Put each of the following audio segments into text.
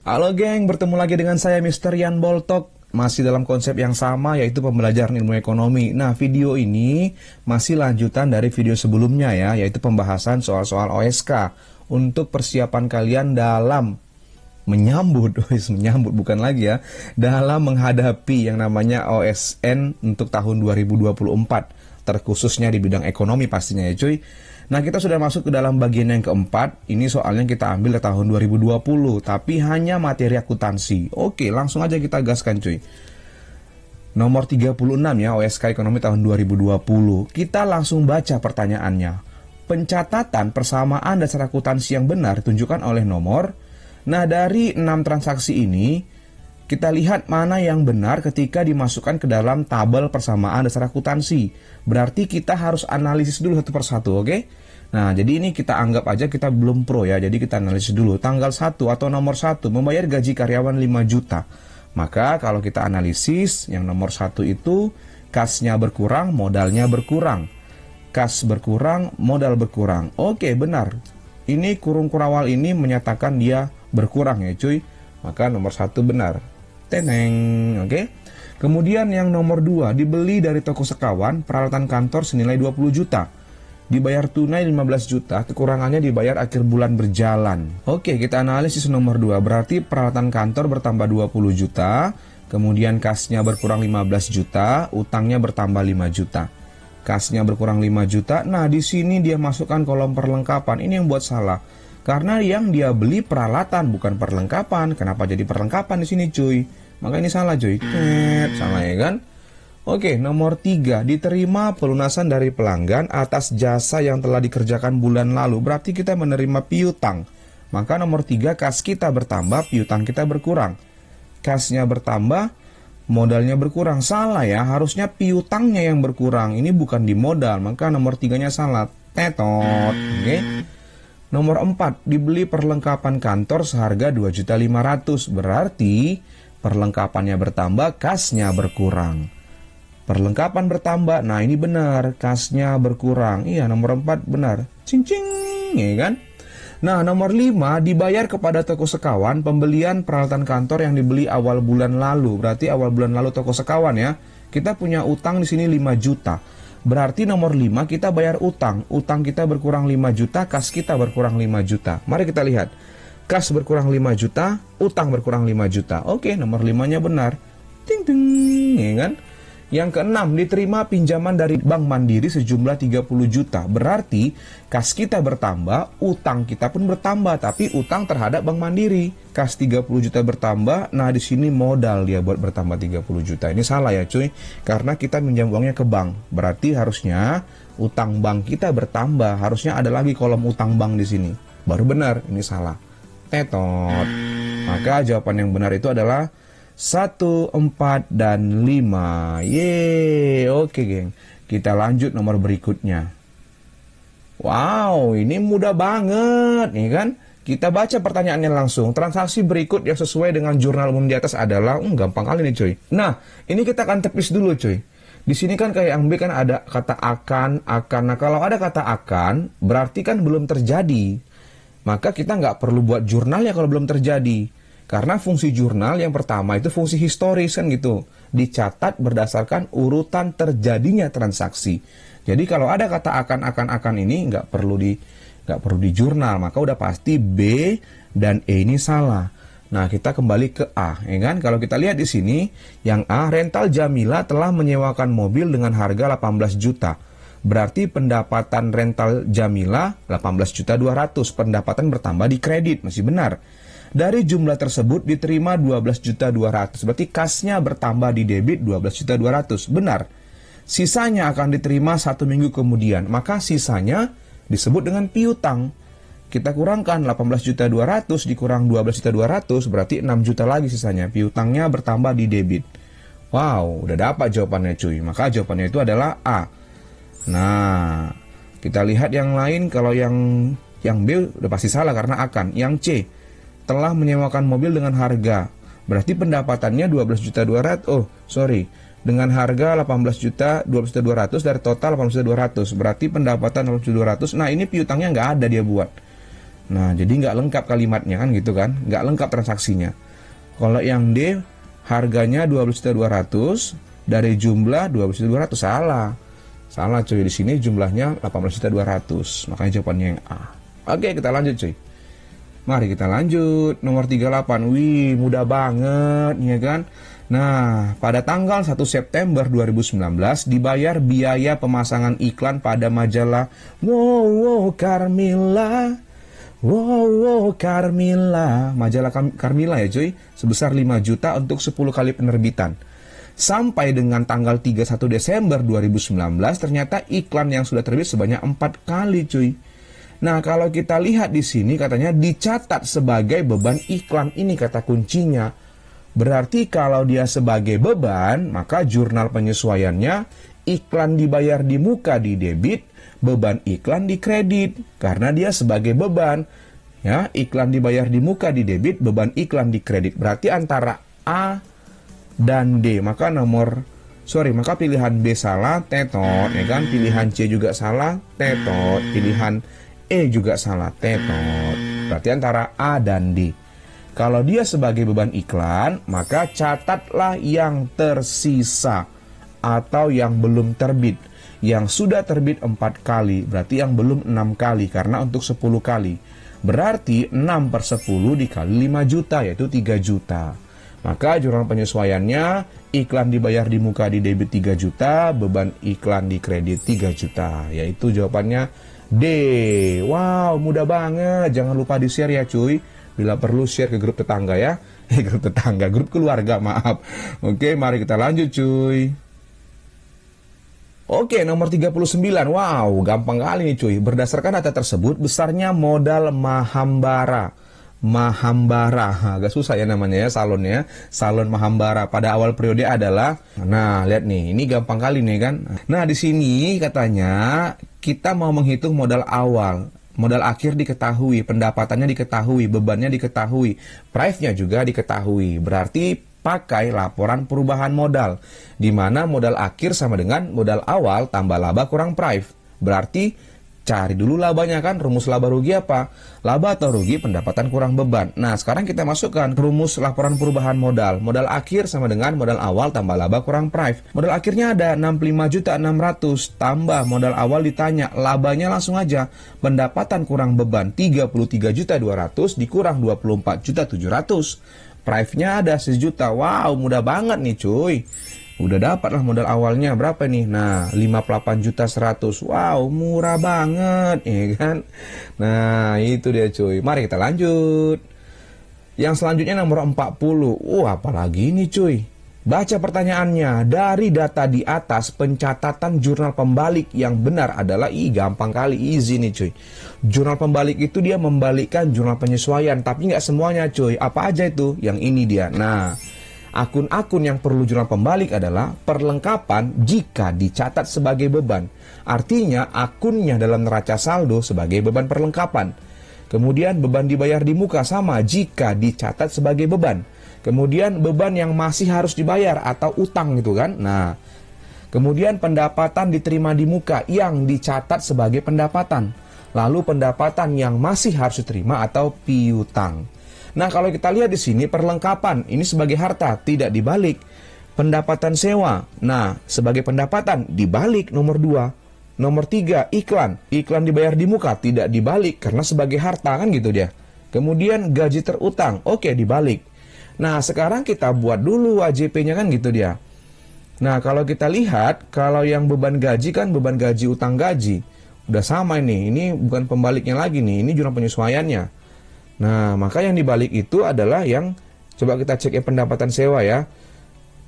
Halo geng, bertemu lagi dengan saya Mr. Yan Boltok. Masih dalam konsep yang sama, yaitu pembelajaran ilmu ekonomi. Nah, video ini masih lanjutan dari video sebelumnya ya, yaitu pembahasan soal-soal OSK untuk persiapan kalian dalam menyambut bukan lagi ya, dalam menghadapi yang namanya OSN untuk tahun 2024, terkhususnya di bidang ekonomi pastinya ya cuy. Nah, kita sudah masuk ke dalam bagian yang keempat. Ini soalnya kita ambil di tahun 2020, tapi hanya materi akuntansi. Oke, langsung aja kita gaskan cuy. Nomor 36 ya, OSK Ekonomi tahun 2020. Kita langsung baca pertanyaannya. Pencatatan persamaan dasar akuntansi yang benar ditunjukkan oleh nomor. Nah, dari 6 transaksi ini, kita lihat mana yang benar ketika dimasukkan ke dalam tabel persamaan dasar akuntansi. Berarti kita harus analisis dulu satu persatu, oke? Nah, jadi ini kita anggap aja kita belum pro ya, jadi kita analisis dulu. Tanggal 1 atau nomor 1 membayar gaji karyawan 5 juta. Maka kalau kita analisis, yang nomor 1 itu kasnya berkurang, modalnya berkurang. Kas berkurang, modal berkurang. Oke, benar. Ini kurung kurawal ini menyatakan dia berkurang ya cuy. Maka nomor 1 benar. Teneng, oke. Kemudian yang nomor 2, dibeli dari toko sekawan, peralatan kantor senilai 20 juta. Dibayar tunai 15 juta, kekurangannya dibayar akhir bulan berjalan. Oke, kita analisis nomor 2, berarti peralatan kantor bertambah 20 juta, kemudian kasnya berkurang 15 juta, utangnya bertambah 5 juta. Kasnya berkurang 5 juta, nah di sini dia masukkan kolom perlengkapan, ini yang buat salah. Karena yang dia beli peralatan bukan perlengkapan. Kenapa jadi perlengkapan di sini cuy? Maka ini salah cuy. Salah ya kan? Oke, nomor 3. Diterima pelunasan dari pelanggan atas jasa yang telah dikerjakan bulan lalu. Berarti kita menerima piutang. Maka nomor 3, kas kita bertambah, piutang kita berkurang. Kasnya bertambah, modalnya berkurang. Salah ya, harusnya piutangnya yang berkurang. Ini bukan di modal. Maka nomor 3-nya salah. Tetot. Oke. Nomor 4, dibeli perlengkapan kantor seharga 2.500.000. Berarti perlengkapannya bertambah, kasnya berkurang. Perlengkapan bertambah, nah ini benar, kasnya berkurang. Iya, nomor 4 benar. Cing-cing, ya kan? Nah, nomor 5, dibayar kepada toko sekawan pembelian peralatan kantor yang dibeli awal bulan lalu. Berarti awal bulan lalu toko sekawan ya. Kita punya utang di sini 5 juta. Berarti nomor 5 kita bayar utang. Utang kita berkurang 5 juta, kas kita berkurang 5 juta. Mari kita lihat. Kas berkurang 5 juta, utang berkurang 5 juta. Oke, nomor 5-nya benar. Ting ting, ya kan? Yang keenam, diterima pinjaman dari Bank Mandiri sejumlah 30 juta. Berarti kas kita bertambah, utang kita pun bertambah, tapi utang terhadap Bank Mandiri. Kas 30 juta bertambah, nah di sini modal dia buat bertambah 30 juta. Ini salah ya cuy, karena kita minjam uangnya ke bank. Berarti harusnya utang bank kita bertambah, harusnya ada lagi kolom utang bank di sini. Baru benar, ini salah. Tetot. Maka jawaban yang benar itu adalah 1, 4, dan 5. Yeay, oke geng. Kita lanjut nomor berikutnya. Wow, ini mudah banget, nih kan? Kita baca pertanyaannya langsung. Transaksi berikut yang sesuai dengan jurnal umum di atas adalah, gampang kali nih cuy. Nah, ini kita akan tepis dulu cuy. Di sini kan kayak yang B kan ada kata akan. Nah, kalau ada kata akan, berarti kan belum terjadi. Maka kita nggak perlu buat jurnal ya kalau belum terjadi. Karena fungsi jurnal yang pertama itu fungsi historis kan gitu. Dicatat berdasarkan urutan terjadinya transaksi. Jadi kalau ada kata akan ini nggak perlu di jurnal. Maka udah pasti B dan E ini salah. Nah, kita kembali ke A, ya kan? Kalau kita lihat di sini, yang A, rental Jamila telah menyewakan mobil dengan harga 18 juta. Berarti pendapatan rental Jamila 18.200.000. Pendapatan bertambah di kredit, masih benar. Dari jumlah tersebut diterima 12.200.000. Berarti kasnya bertambah di debit 12.200.000. Benar. Sisanya akan diterima 1 minggu kemudian. Maka sisanya disebut dengan piutang. Kita kurangkan 18.200.000 dikurang 12.200.000, berarti 6 juta lagi sisanya. Piutangnya bertambah di debit. Wow, udah dapat jawabannya cuy. Maka jawabannya itu adalah A. Nah, kita lihat yang lain. Kalau yang B udah pasti salah karena akan. Yang C, telah menyewakan mobil dengan harga. Berarti pendapatannya 12.200.000. Dengan harga 12.200.000 dari total 18.200.000. Berarti pendapatan 18.200.000. Nah, ini piutangnya nggak ada dia buat. Nah, jadi nggak lengkap kalimatnya kan gitu kan, nggak lengkap transaksinya. Kalau yang D, harganya 12.200.000 dari jumlah 12.200.000, salah. Salah cuy, di sini jumlahnya 18.200.000, makanya jawabannya yang A. Oke, kita lanjut cuy. Mari kita lanjut. Nomor 38, wih mudah banget ya kan. Nah, pada tanggal 1 September 2019 dibayar biaya pemasangan iklan pada majalah Wow Carmilla. Wow Carmilla, majalah Carmilla ya cuy, sebesar 5 juta untuk 10 kali penerbitan. Sampai dengan tanggal 31 Desember 2019 ternyata iklan yang sudah terbit sebanyak 4 kali cuy. Nah, kalau kita lihat di sini katanya dicatat sebagai beban iklan, ini kata kuncinya. Berarti kalau dia sebagai beban, maka jurnal penyesuaiannya iklan dibayar di muka di debit, beban iklan di kredit. Karena dia sebagai beban, ya, iklan dibayar di muka di debit, beban iklan di kredit. Berarti antara A dan D. Maka maka pilihan B salah, tetot, ya kan? Pilihan C juga salah, tetot. Pilihan E juga salah, tetot. Berarti antara A dan D. Kalau dia sebagai beban iklan, maka catatlah yang tersisa atau yang belum terbit. Yang sudah terbit 4 kali, berarti yang belum 6 kali, karena untuk 10 kali. Berarti 6/10 dikali 5 juta, yaitu 3 juta. Maka jurnal penyesuaiannya, iklan dibayar di muka di debit 3 juta, beban iklan di kredit 3 juta. Yaitu jawabannya D. Wow, mudah banget. Jangan lupa di-share ya cuy. Bila perlu share ke grup tetangga ya. Grup keluarga, maaf. Oke, mari kita lanjut cuy. Oke, nomor 39. Wow, gampang kali nih cuy. Berdasarkan data tersebut, besarnya modal Mahambara, agak susah ya namanya ya, salonnya. Salon Mahambara pada awal periode adalah, nah lihat nih, ini gampang kali nih kan. Nah, di sini katanya kita mau menghitung modal awal, modal akhir diketahui, pendapatannya diketahui, bebannya diketahui, price-nya juga diketahui. Berarti pakai laporan perubahan modal, di mana modal akhir sama dengan modal awal tambah laba kurang price. Berarti cari dulu labanya kan, rumus laba rugi apa? Laba atau rugi pendapatan kurang beban. Nah, sekarang kita masukkan rumus laporan perubahan modal. Modal akhir sama dengan modal awal tambah laba kurang price. Modal akhirnya ada 65.600 tambah modal awal ditanya, labanya langsung aja. Pendapatan kurang beban 33.200 dikurang 24.700. Price-nya ada 1 juta. Wow, mudah banget nih cuy. Udah dapat lah modal awalnya berapa nih? Nah, 58.100.000. Wow, murah banget, ya kan? Nah, itu dia cuy. Mari kita lanjut. Yang selanjutnya nomor 40. Apalagi ini cuy. Baca pertanyaannya. Dari data di atas, pencatatan jurnal pembalik yang benar adalah, gampang kali, easy nih cuy. Jurnal pembalik itu dia membalikkan jurnal penyesuaian, tapi nggak semuanya cuy. Apa aja itu? Yang ini dia. Nah, akun-akun yang perlu jurnal pembalik adalah perlengkapan jika dicatat sebagai beban. Artinya akunnya dalam neraca saldo sebagai beban perlengkapan. Kemudian beban dibayar di muka sama jika dicatat sebagai beban. Kemudian beban yang masih harus dibayar atau utang gitu kan. Nah, kemudian pendapatan diterima di muka yang dicatat sebagai pendapatan. Lalu pendapatan yang masih harus diterima atau piutang. Nah, kalau kita lihat di sini perlengkapan ini sebagai harta tidak dibalik. Pendapatan sewa, nah sebagai pendapatan dibalik nomor 2. Nomor 3 iklan dibayar di muka tidak dibalik karena sebagai harta kan gitu dia. Kemudian gaji terutang, oke dibalik. Nah, sekarang kita buat dulu WJP-nya kan gitu dia. Nah, kalau kita lihat, kalau yang beban gaji kan beban gaji utang gaji. Udah sama ini bukan pembaliknya lagi nih, ini jurnal penyesuaiannya. Nah, maka yang dibalik itu adalah yang, coba kita cek ya pendapatan sewa ya.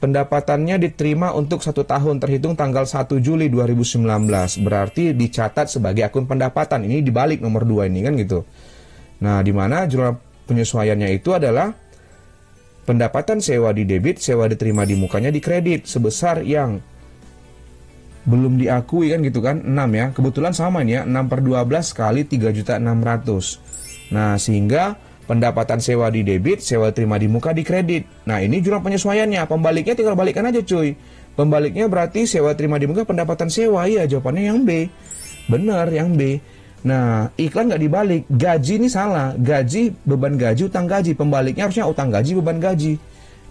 Pendapatannya diterima untuk 1 tahun terhitung tanggal 1 Juli 2019. Berarti dicatat sebagai akun pendapatan. Ini dibalik nomor 2 ini kan gitu. Nah, di mana jurnal penyesuaiannya itu adalah pendapatan sewa di debit, sewa diterima di mukanya di kredit sebesar yang belum diakui kan gitu kan, 6 ya. Kebetulan sama nih ya, 6/12 kali 3.600.000. Nah, sehingga pendapatan sewa di debit, sewa terima di muka di kredit. Nah, ini jurnal penyesuaiannya. Pembaliknya tinggal balikkan aja cuy. Pembaliknya berarti sewa terima di muka pendapatan sewa. Iya, jawabannya yang B. Benar, yang B. Nah, iklan nggak dibalik. Gaji ini salah. Gaji, beban gaji, utang gaji. Pembaliknya harusnya utang gaji, beban gaji.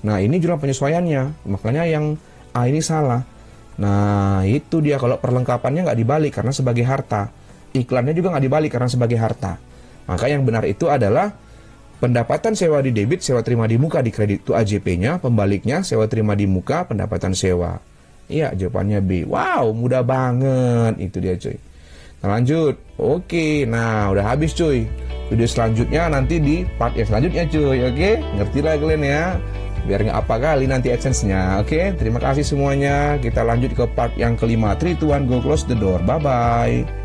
Nah, ini jurnal penyesuaiannya. Makanya yang A ini salah. Nah, itu dia kalau perlengkapannya nggak dibalik karena sebagai harta. Iklannya juga nggak dibalik karena sebagai harta. Maka yang benar itu adalah pendapatan sewa di debit, sewa terima di muka di kredit itu AJP-nya. Pembaliknya sewa terima di muka, pendapatan sewa. Iya, jawabannya B. Wow, mudah banget. Itu dia cuy. Nah, lanjut. Oke, nah udah habis cuy. Video selanjutnya nanti di part yang selanjutnya cuy. Oke, ngerti lah kalian ya. Biar nggak apa kali nanti AdSense-nya. Oke, terima kasih semuanya. Kita lanjut ke part yang kelima. 3, 2, 1, go close the door. Bye-bye.